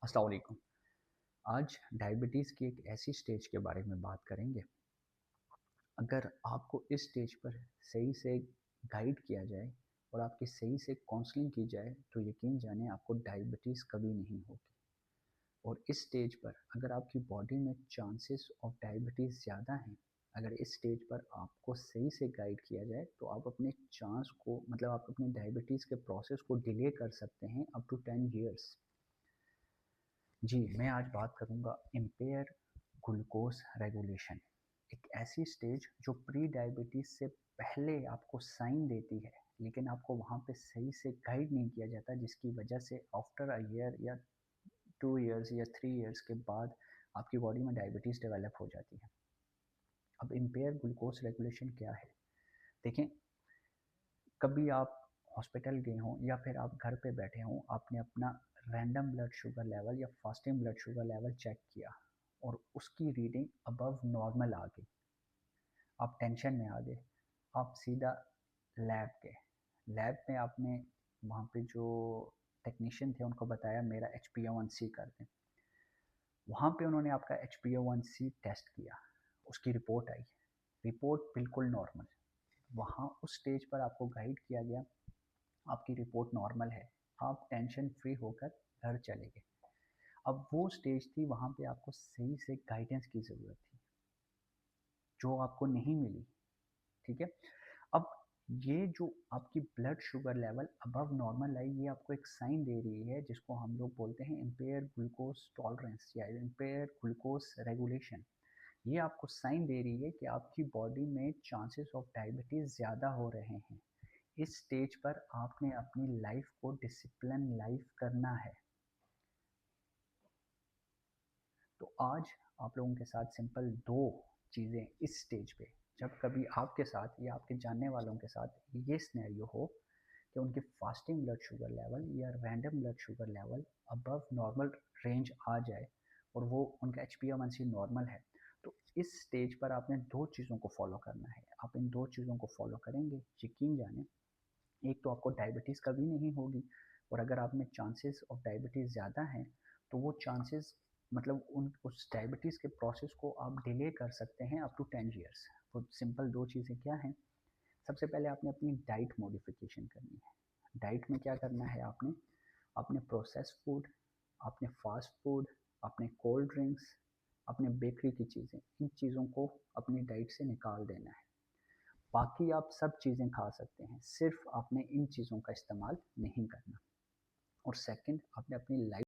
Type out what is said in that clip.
अस्सलाम वालेकुम। आज डायबिटीज़ की एक ऐसी स्टेज के बारे में बात करेंगे। अगर आपको इस स्टेज पर सही से गाइड किया जाए और आपकी सही से काउंसलिंग की जाए तो यकीन जाने आपको डायबिटीज़ कभी नहीं होगी। और इस स्टेज पर अगर आपकी बॉडी में चांसेस ऑफ डायबिटीज़ ज़्यादा हैं, अगर इस स्टेज पर आपको सही से गाइड किया जाए तो आप अपने चांस को मतलब आप अपनी डायबिटीज़ के प्रोसेस को डिले कर सकते हैं अप टू 10 इयर्स। जी, मैं आज बात करूँगा इम्पेयर ग्लूकोज रेगुलेशन। एक ऐसी स्टेज जो प्री डायबिटीज़ से पहले आपको साइन देती है, लेकिन आपको वहाँ पे सही से गाइड नहीं किया जाता, जिसकी वजह से आफ्टर अ ईयर या 2 इयर्स या 3 इयर्स के बाद आपकी बॉडी में डायबिटीज़ डेवलप हो जाती है। अब इम्पेयर ग्लूकोज रेगुलेशन क्या है? देखें, कभी आप हॉस्पिटल गए हों या फिर आप घर पे बैठे हों, आपने अपना रैंडम ब्लड शुगर लेवल या fasting blood sugar level check किया और उसकी रीडिंग अबव नॉर्मल आ गई। आप टेंशन में आ गए, आप सीधा लैब गए। लैब में आपने वहाँ पे जो टेक्नीशियन थे उनको बताया मेरा HbA1c कर दें। वहाँ पे उन्होंने आपका HbA1c टेस्ट किया, उसकी रिपोर्ट आई, रिपोर्ट बिल्कुल नॉर्मल। वहाँ उस स्टेज पर आपको गाइड किया गया, आपकी रिपोर्ट नॉर्मल है, आप टेंशन फ्री होकर घर चले गए। अब वो स्टेज थी, वहाँ पे आपको सही से गाइडेंस की ज़रूरत थी, जो आपको नहीं मिली, ठीक है? अब ये जो आपकी blood sugar level above normal आई, ये आपको एक साइन दे रही है जिसको हम लोग बोलते हैं इम्पेयर्ड ग्लूकोज टॉलरेंस या इम्पेयर्ड ग्लूकोज रेगुलेशन। ये आपको साइन दे रही है कि आपकी बॉडी में चांसेस ऑफ डायबिटीज़ ज़्यादा हो रहे हैं। इस स्टेज पर आपने अपनी लाइफ को डिसिप्लिन लाइफ करना है। तो आज आप लोगों के साथ सिंपल 2 चीज़ें इस स्टेज पे, जब कभी आपके साथ या आपके जानने वालों के साथ ये सिनेरियो हो कि उनकी फास्टिंग ब्लड शुगर लेवल या random blood sugar level above normal range आ जाए और वो उनका HbA1c नॉर्मल है, तो इस स्टेज पर आपने 2 चीज़ों को फॉलो करना है। आप इन 2 चीज़ों को फॉलो करेंगे, यकीन जाने, एक तो आपको डायबिटीज़ कभी नहीं होगी और अगर आप में चांसेस ऑफ डायबिटीज़ ज़्यादा हैं, तो वो चांसेस मतलब उन उस डायबिटीज़ के प्रोसेस को आप डिले कर सकते हैं अप टू 10 इयर्स। वो सिंपल 2 चीज़ें क्या हैं? सबसे पहले आपने अपनी डाइट मॉडिफ़िकेशन करनी है। डाइट में क्या करना है आपने? आपने प्रोसेस्ड फूड, आपने फास्ट फूड, आपने कोल्ड ड्रिंक्स, आपने बेकरी की चीज़ें, इन चीज़ों को अपनी डाइट से निकाल देना है। बाकी आप सब चीज़ें खा सकते हैं, सिर्फ़ आपने इन चीज़ों का इस्तेमाल नहीं करना। और सेकंड, आपने अपनी लाइफ